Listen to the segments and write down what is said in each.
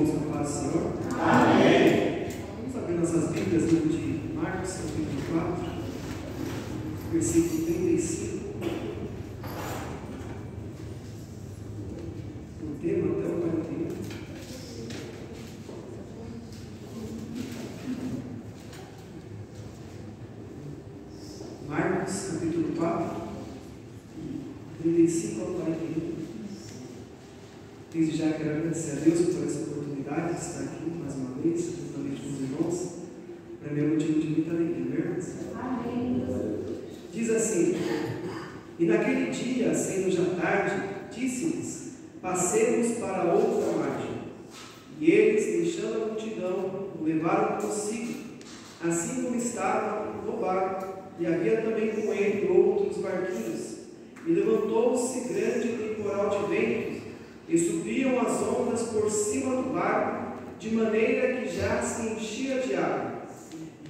irmãos, com a paz do Senhor. Amém. Vamos abrir nossas Bíblias no livro de Marcos, capítulo 4, versículo 35. O tema até o 41. Marcos, capítulo 4, 35 ao 41. Desde já quero agradecer a Deus por essa oportunidade de estar aqui mais uma vez, juntamente com os irmãos. Para mim é motivo de muita alegria, irmãos. Amém. Diz assim: e naquele dia, sendo já tarde, disse-lhes: passemos para outra margem. E eles, deixando a multidão, o levaram consigo, assim como estava no barco, e havia também com ele outros barquinhos. E levantou-se grande temporal de ventos, e subiam as ondas por cima do barco, de maneira que já se enchia de água.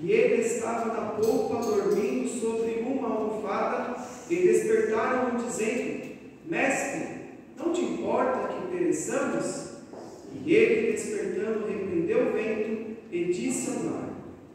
E ele estava na polpa dormindo sobre uma almofada, e despertaram-o dizendo: Mestre, não te importa que pereçamos? E ele, despertando, repreendeu o vento e disse ao mar: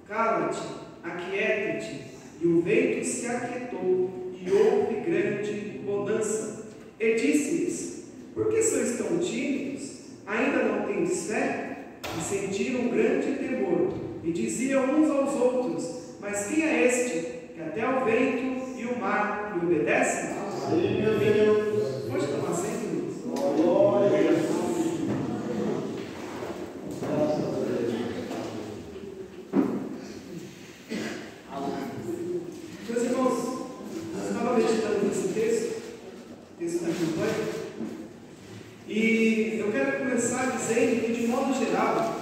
Cala-te, aquieta-te. E o vento se aquietou, e houve grande bonança. E disse-lhes: Por que sois tão tímidos? Ainda não tendes fé? E sentiram grande temor, e diziam uns aos outros: Mas quem é este, que até o vento e o mar lhe obedecem? Sim, meu Deus. Pode tomar assento, irmãos? Glória a Deus. Meus irmãos, eu estava meditando nesse texto da campanha, e eu quero começar dizendo que, de modo geral,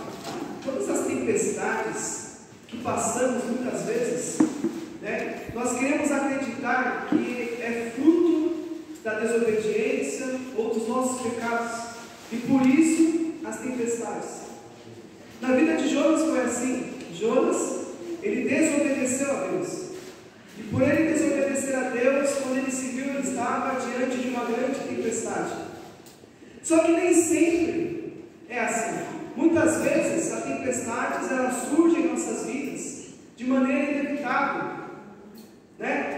todas as tempestades que passamos muitas vezes, nós queremos acreditar que é fruto da desobediência ou dos nossos pecados, e por isso as tempestades. Na vida de Jonas foi assim. Jonas, ele desobedeceu a Deus. E por ele desobedecer a Deus, quando ele se viu, ele estava diante de uma grande tempestade. Só que nem sempre é assim. Muitas vezes as tempestades elas surgem em nossas vidas de maneira inevitável.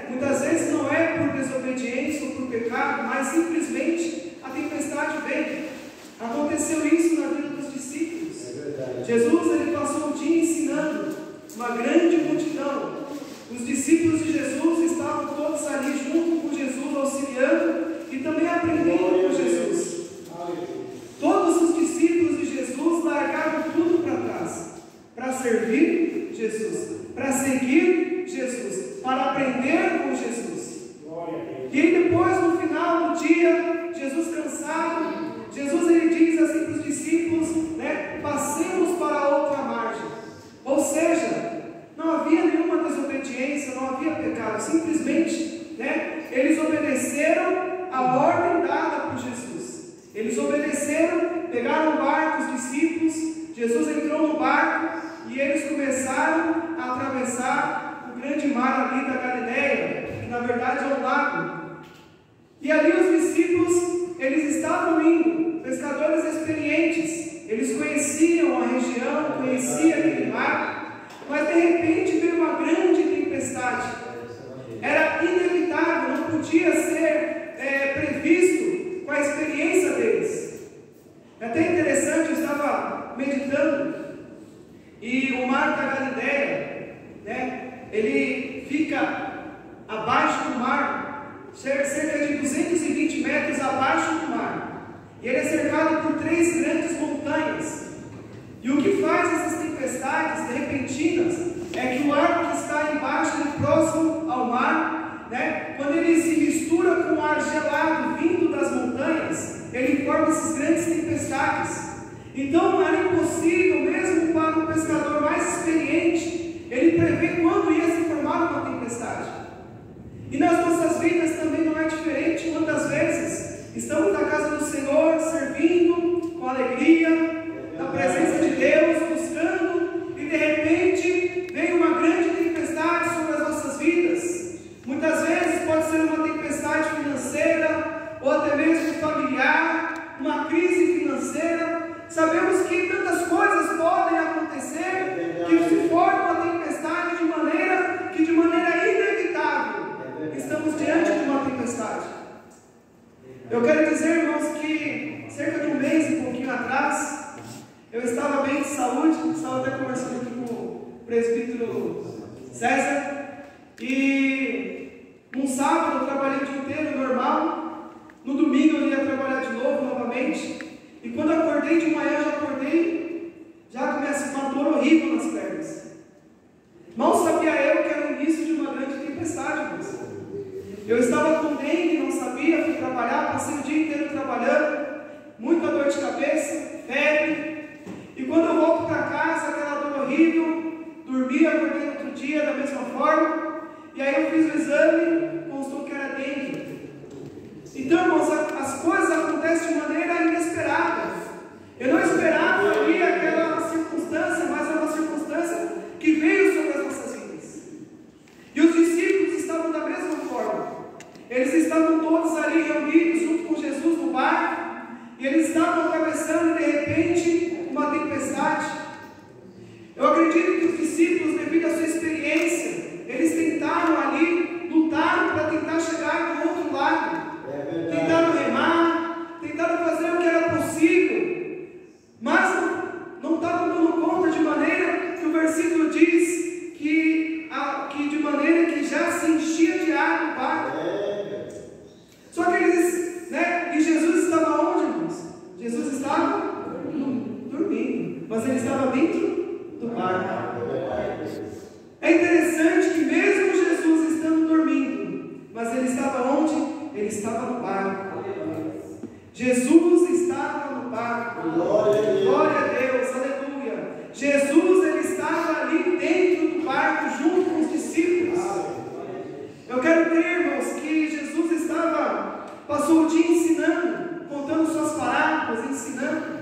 Muitas vezes não é por desobediência ou por pecado, mas simplesmente a tempestade vem. Aconteceu isso na vida dos discípulos. Jesus ele passou o dia ensinando uma grande multidão. Os discípulos de Jesus estavam todos ali junto com Jesus, auxiliando e também aprendendo com Jesus. Todos os discípulos de Jesus largaram tudo para trás, para servir Jesus, para seguir Jesus, para aprender com Jesus. E aí depois, no final do dia, Jesus cansado, Jesus ele diz assim para os discípulos, passemos para outra margem. Ou seja, não havia nenhuma desobediência, não havia pecado, simplesmente, eles obedeceram a ordem dada por Jesus. Eles obedeceram, pegaram o barco, os discípulos, Jesus entrou no barco e eles começaram a atravessar o grande mar ali da Galileia, que na verdade é um lago. E ali os discípulos, eles estavam indo, pescadores experientes, eles conheciam a região, conheciam aquele mar, mas de repente veio uma grande tempestade. Era inevitável, não podia ser previsto com a experiência deles. É até interessante, eu estava meditando, e o mar da Galileia, ele fica abaixo do mar, cerca de 220 metros abaixo do mar, e ele é cercado por 3 grandes montanhas. E o que faz essas tempestades repentinas é que o ar que está embaixo, próximo ao mar, quando ele se mistura com o ar gelado vindo das montanhas, ele forma essas grandes tempestades. Então era impossível, mesmo para um pescador mais experiente, ele prever quando ia se formar uma tempestade. E nas nossas vidas também não é diferente. Quantas vezes estamos na casa do Senhor, servindo com alegria, na presença de Deus, buscando, e de repente vem uma grande tempestade sobre as nossas vidas. Muitas vezes pode ser uma tempestade financeira, ou até mesmo familiar, uma crise financeira. Sabemos que tantas Eu quero dizer, irmãos, que cerca de um mês e um pouquinho atrás, eu estava bem de saúde, estava até conversando aqui com o presbítero César, e num sábado eu trabalhei o dia inteiro normal, no domingo eu ia trabalhar de novo, novamente, e quando eu acordei de manhã, já comecei uma dor horrível nas pernas. Mal sabia eu que era o início de uma grande tempestade, irmãos. Eu estava com dengue, não sabia, fui trabalhar, passei o dia inteiro trabalhando, muita dor de cabeça, febre, e quando eu volto para casa, aquela dor horrível, dormi, acordei no outro dia da mesma forma, e aí eu fiz o exame, constou que era dengue. Então, irmãos, as coisas acontecem de maneira inesperada. Eu não esperava ali aquela circunstância, mas é uma circunstância que veio sobre as nossas vidas. E os discípulos estavam da mesma forma. Eles estavam todos ali reunidos junto com Jesus no barco, e eles estavam atravessando e de repente uma tempestade. Eu acredito que os discípulos, devido à sua experiência, eles tentaram ali, lutaram para tentar chegar do outro lado, tentaram remar, tentaram fazer o que era possível, mas não estavam dando conta, de maneira que o versículo diz que de maneira que já se enchia de água o barco. Só que eles, e Jesus estava onde, irmãos? Jesus estava dormindo, mas ele estava dentro do barco. É interessante que mesmo Jesus estando dormindo, mas ele estava onde? Ele estava no barco. Jesus estava no barco. Glória a Deus, aleluia. Jesus, ele estava ali dentro do barco junto com os discípulos. Eu quero crer, irmãos, que Jesus passou o dia ensinando, contando suas parábolas, ensinando.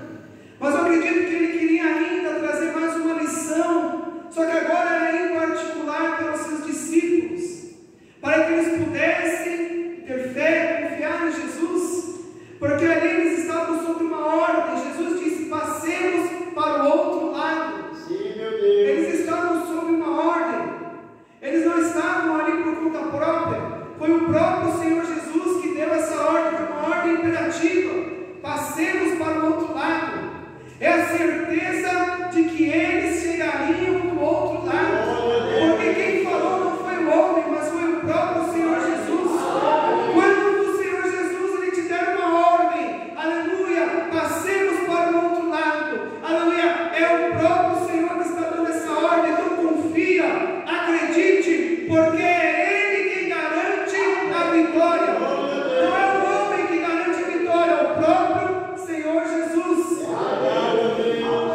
Mas eu acredito que ele queria ainda trazer mais uma lição, só que agora era em particular para os seus discípulos, para que eles pudessem ter fé, confiar em Jesus, porque ali eles estavam sob uma ordem. Jesus disse: passemos para o outro lado. Sim, meu Deus. Eles estavam sob uma ordem, eles não estavam ali por conta própria. Foi o próprio Senhor Jesus que deu essa ordem, foi uma ordem imperativa: passemos para o outro lado. É a certeza de que eles chegariam do outro lado, porque quem falou não foi o homem, mas foi o próprio Senhor Jesus. Quando o Senhor Jesus ele te der uma ordem, aleluia, passemos para o outro lado, aleluia, é o próprio Senhor que está dando essa ordem. Então confia, acredite, porque é Ele quem garante a vitória. Não é o homem que garante a vitória, é o próprio Senhor Jesus.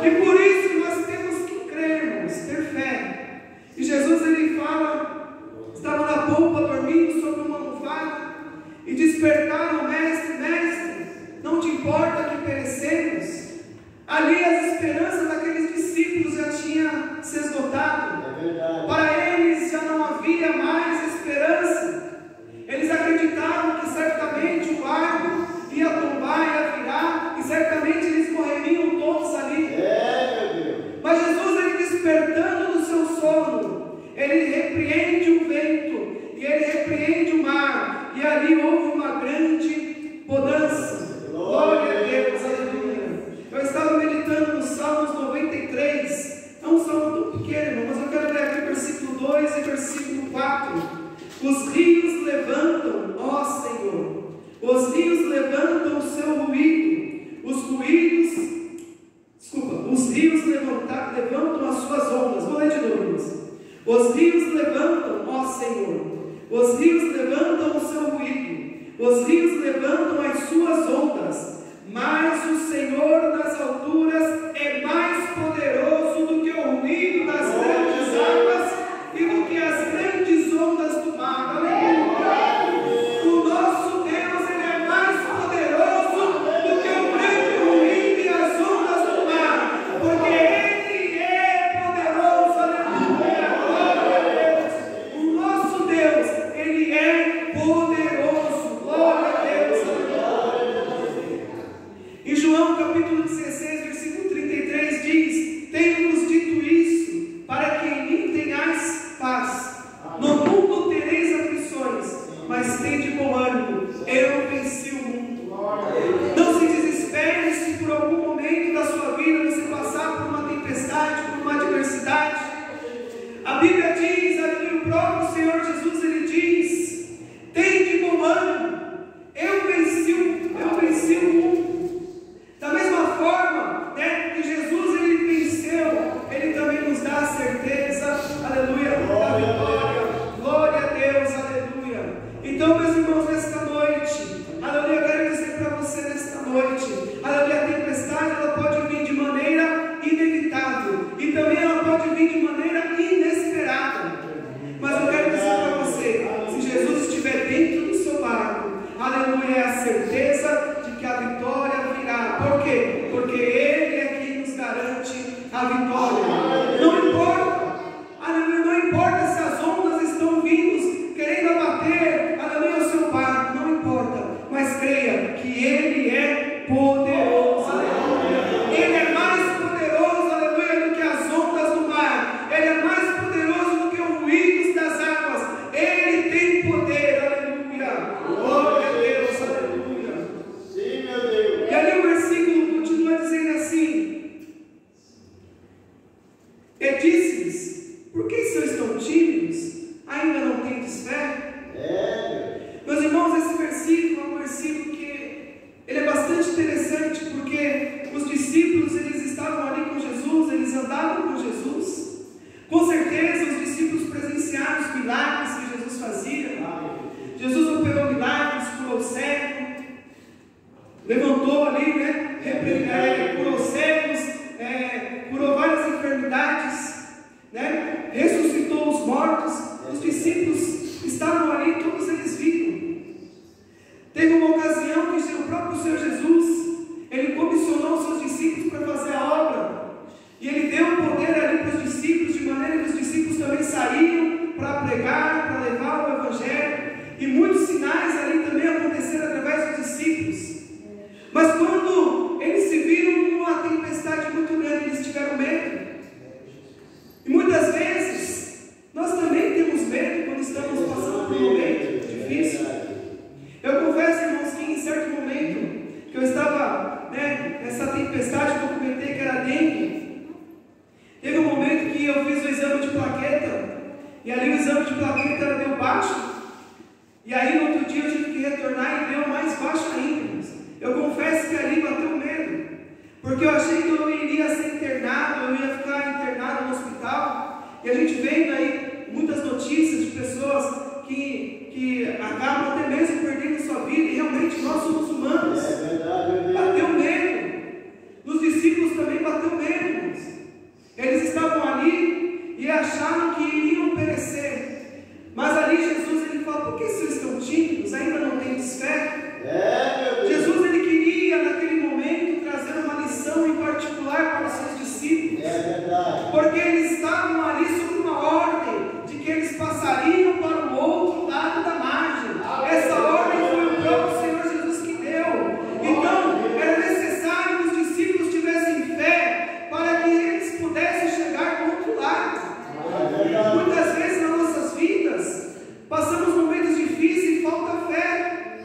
E por isso nós temos que crermos, ter fé. E Jesus ele fala, estava na polpa dormindo sobre uma almofada, e despertaram o mestre: mestre, não te importa que perecemos? Ali as esperanças daqueles discípulos já tinham se esgotado. Para eles já não havia mais esperança. Eles acreditavam que certamente o barco ia tombar, ia virar, e certamente eles morreriam todos ali. Mas Jesus, ele despertando do seu sono, ele repreende o vento, e ele repreende o mar, e ali houve uma grande bonança. Glória a Deus, aleluia. Eu estava meditando no Salmos 93, é um salmo tão pequeno, mas eu quero ler aqui versículo 2 e versículo 4. Os rios levantam, ó Senhor, os rios levantam o seu ruído, os rios levantam as suas ondas. Vou ler de novo, irmãos. Os rios levantam, ó Senhor, os rios levantam o seu ruído, os rios levantam as suas ondas, mas o Senhor das alturas é mais poderoso do que o ruído das grandes águas e do que as grandes ondas do mar. Aleluia! O nosso Deus, ele é mais poderoso do que o grande ruído e as ondas do mar, porque ele é poderoso. Aleluia! Glória a Deus! O nosso Deus, ele é poderoso. Glória a Deus! Aleluia! Em João capítulo 16, versículo 30 a vitória. Não importa, aleluia, não importa se as ondas estão vindo, querendo abater, aleluia, o seu barco, não importa, mas creia que Ele é poderoso, aleluia. Ele é mais poderoso, aleluia, do que as ondas do mar. Ele é mais poderoso do que os ruídos das águas. Ele tem poder, aleluia. Glória a Deus, aleluia. Sim, meu Deus. E ali o versículo continua dizendo assim: e disse-lhes, por que sois tão tímidos? Ainda não tendes fé? Meus irmãos, esse versículo é um versículo que ele é bastante interessante, porque os discípulos, eles estavam ali com Jesus, eles andavam com Jesus. Com certeza os discípulos presenciaram os milagres que Jesus fazia. Jesus operou milagres, curou o cego, levantou ali, né? Curou cegos, curou várias enfermidades, né? Ressuscitou os mortos. Os discípulos estavam ali, todos eles viram. Teve uma ocasião que o próprio Senhor Jesus, Ele comissionou os seus discípulos para fazer a obra, e Ele deu o poder ali para os discípulos, de maneira que os discípulos também saíram para pregar, para levar o Evangelho, e muitos sinais ali também aconteceram através dos discípulos. Mas quando eles se viram numa tempestade muito grande, eles tiveram medo. E muitas vezes nós também temos medo quando estamos passando por um momento difícil. Eu confesso, irmãos, que em certo momento que eu estava, nessa tempestade que eu comentei que era dengue, teve um momento que eu fiz o exame de plaqueta, e ali o exame de plaqueta deu baixo, e aí no outro dia eu tive que retornar e deu mais baixo ainda, irmãos. Eu confesso que ali bateu medo, porque eu achei que eu iria ser internado, eu ia ficar internado no hospital, e a gente vendo aí muitas notícias de pessoas que acabam até mesmo perdendo sua vida, e realmente nós somos humanos. Bateu medo. Nos discípulos também bateu medo, irmãos. Eles estavam ali e acharam que iriam perecer, mas ali Jesus, Ele fala, por que vocês estão tímidos? Ainda não tendes fé? Jesus, Ele queria naquele momento trazer uma lição em particular para os seus discípulos, porque eles estavam ali sob uma ordem de que eles passariam para o outro lado da margem. Essa ordem foi o próprio Senhor Jesus que deu. Então era necessário que os discípulos tivessem fé para que eles pudessem chegar do outro lado. Muitas vezes nas nossas vidas passamos momentos difíceis e falta fé,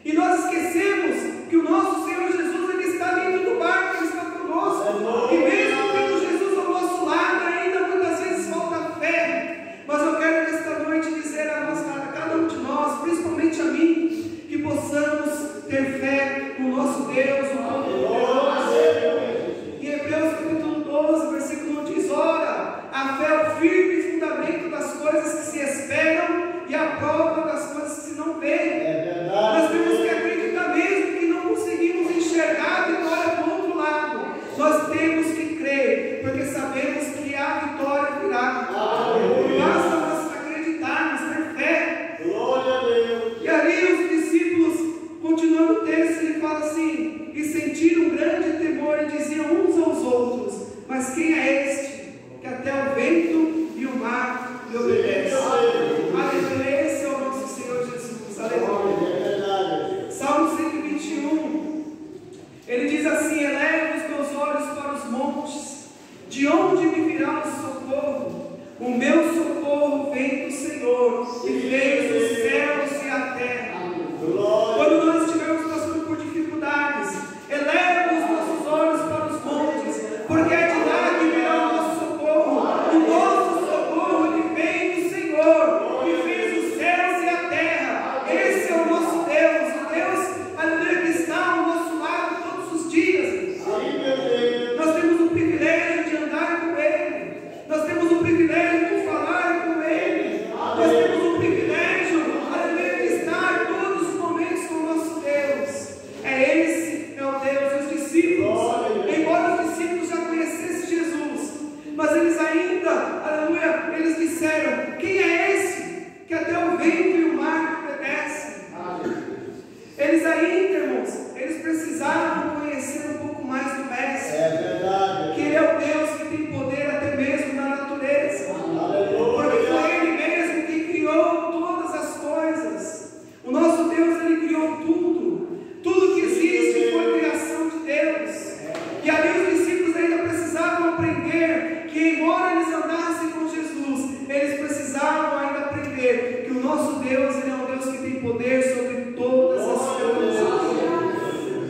e nós esquecemos que o nosso Senhor Jesus, Ele está dentro do barco, Ele está conosco, e mesmo tendo Jesus ao nosso lado, ainda muitas vezes falta fé. Mas eu quero nesta noite dizer a cada um de nós, principalmente a mim, que possamos ter fé no nosso Deus, o Todo-Poderoso. Em Hebreus capítulo 12, versículo 1 diz, ora, a fé é o firme fundamento das coisas que se esperam e a prova das coisas que se não veem. Nós temos que acreditar mesmo que não conseguimos enxergar a vitória do outro lado. Nós temos que crer, porque sabemos que a vitória virá. Basta nós acreditarmos, ter fé. Glória a Deus. E ali os discípulos, continuando o texto, ele fala assim, e sentiram um grande temor e diziam uns aos outros, mas quem é este, que até o vento e o mar lhe obedecem? Aleluia, esse é o nosso Senhor Jesus. Aleluia. Salmo 121, ele diz assim, eleva os meus olhos para os montes, de onde me virá o socorro? O meu socorro vem do Senhor, que fez os céus e a terra. Quando nós estivermos passando por dificuldades, eleva os nossos olhos para os montes, porque é de lá que virá o nosso socorro. O nosso socorro que vem do Senhor, que fez os céus e a terra. Esse é o nosso Deus, o Deus, aleluia, que está ao nosso lado todos os dias. Nós temos o privilégio de andar com Ele, nós temos o privilégio de falar com Ele, nós temos o privilégio aprender que, embora eles andassem com Jesus, eles precisavam ainda aprender que o nosso Deus, Ele é um Deus que tem poder sobre todas as coisas.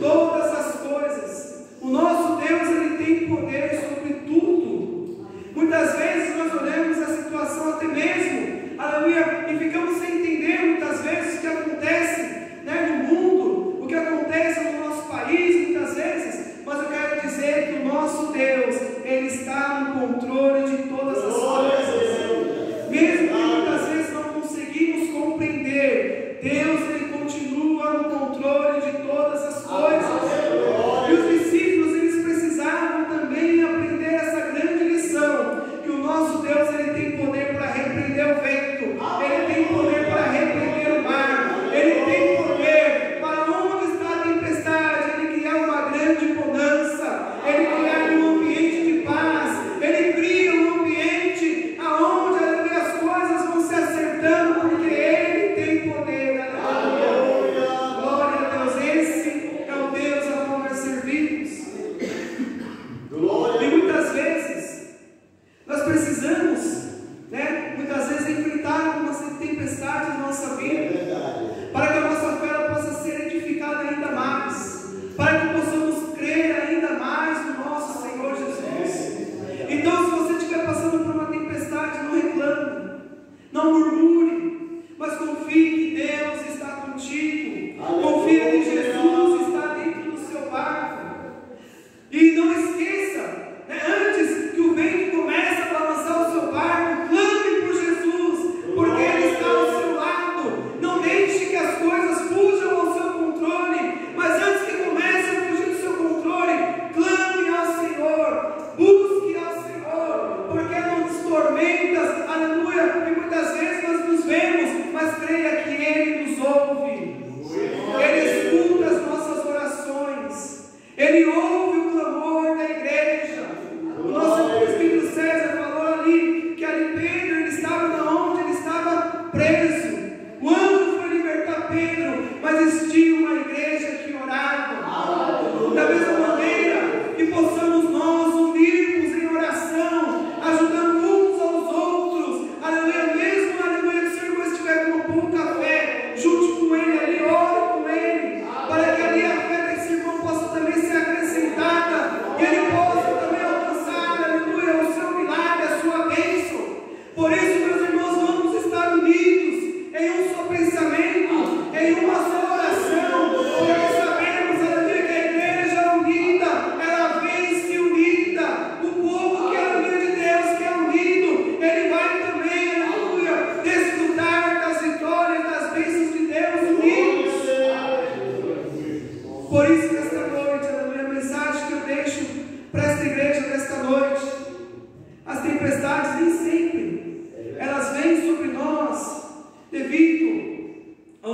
Todas as coisas. O nosso Deus, Ele tem poder sobre tudo. Muitas vezes nós olhamos a situação até mesmo, aleluia, e ficamos sem entender muitas vezes o que acontece, né, no mundo, o que acontece no nosso país, muitas vezes, mas eu quero dizer que o nosso Deus, Ele está no controle de todas as coisas. Mesmo que muitas vezes não conseguimos compreender, Deus, Ele continua no controle de todas as coisas. E os discípulos, eles precisavam também aprender essa grande lição, que o nosso Deus, Ele tem poder para repreender o vento, Ele tem poder para repreender o mar, Ele tem poder para onde está a tempestade, Ele criar uma grande bonança, Ele criar um ambiente de paz, Ele cria um ambiente aonde as coisas vão se acertando, porque Ele tem poder. Aleluia. Glória a Deus, esse é o Deus a qual nós servimos. E muitas vezes nós precisamos, né, muitas vezes enfrentar algumas tempestades na nossa vida, para que a nossa fé possa ser edificada ainda mais, para que possamos crer ainda mais no nosso Senhor Jesus. Então, se você estiver passando por uma tempestade, não reclame, não murmure, mas confie que Deus está contigo, confie que Jesus está dentro do seu barco. E não esqueça, né, antes que o vento comece a balançar o seu barco, clame por Jesus, porque Ele está ao seu lado. Não deixe que as coisas fujam ao seu controle, mas antes que comece a fugir do seu controle, clame ao Senhor, busque ao Senhor, porque nas tormentas, aleluia, que muitas vezes nós nos vemos, mas creia que Ele nos ouve, Ele escuta as nossas orações, Ele ouve o clamor da igreja. O nosso presbítero César falou ali que ali Pedro, ele estava na onde ele estava preso. O anjo foi libertar Pedro, mas existia uma igreja que orava. Da mesma maneira que possamos nós unirmos em oração, ajudando uns aos outros, aleluia, mesmo, aleluia, que o seu irmão estiver com pouca fé, junte com ele ali, ore com ele, para que ali a fé desse irmão possa também ser acrescentada, e ele possa também alcançar, aleluia, o seu milagre, a sua bênção. Por isso, meus irmãos, vamos estar unidos em um só pensamento, em uma só oração, porque sabemos, aleluia, que a igreja unida, ela vence unida. O povo que é unido de Deus, que é unido, ele vai também, aleluia, desfrutar das vitórias, das bênçãos de Deus unidos. Por isso, nesta noite, aleluia, a mensagem que eu deixo para esta igreja nesta noite: as tempestades nem sempre elas vêm sobre nós devido à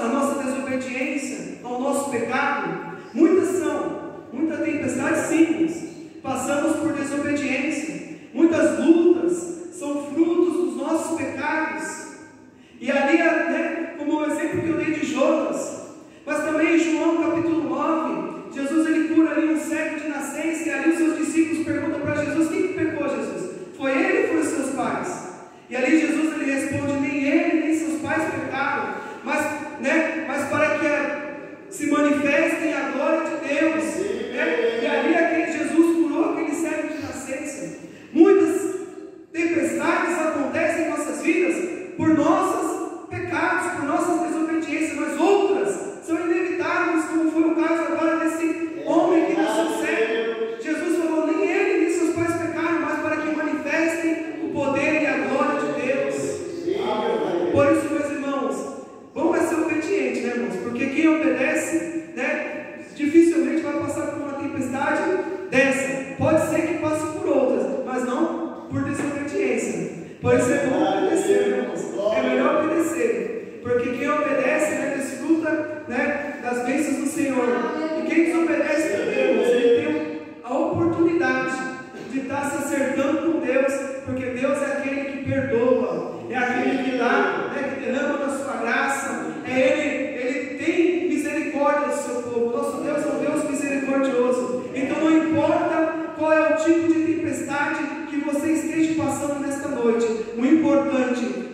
nossa desobediência, ao nosso pecado. Muitas tempestades simples, passamos por desobediência. Muitas lutas são frutos dos nossos pecados. E ali, né, como o exemplo que eu dei de Jonas, mas também em João capítulo 9, Jesus, ele cura ali um cego de nascença, e ali os seus discípulos perguntam para Jesus: quem que pecou, Jesus? Foi ele ou foi os seus pais? E ali Jesus, ele responde: nem ele nem seus pais pecaram, mas para que se manifestem a glória de Deus, né? E ali aquele Jesus curou aquele cego de nascença. Muitas tempestades acontecem em nossas vidas por nossos pecados, por nossas desobediências, mas outras são inevitáveis, como foi o caso agora desse homem que nasceu cego. Jesus falou: nem ele nem seus pais pecaram, mas para que manifestem o poder e a glória de Deus. Por isso, meus irmãos, vamos ser obedientes, né, irmãos? Porque quem obedece, né, dificilmente vai passar por uma tempestade dessa. Pode ser que passe por outras, mas não por desobediência. Por isso é bom obedecer, irmãos. É melhor obedecer, porque quem obedece, né, desfruta, né, das bênçãos do Senhor. E quem desobedece também, irmãos, ele tem a oportunidade de estar se acertando com Deus, porque Deus é aquele que perdoa, é aquele que dá, né, que derrama da sua graça, ele tem misericórdia do seu povo. Nosso Deus é um Deus misericordioso. Então não importa qual é o tipo de tempestade coração nesta noite. O importante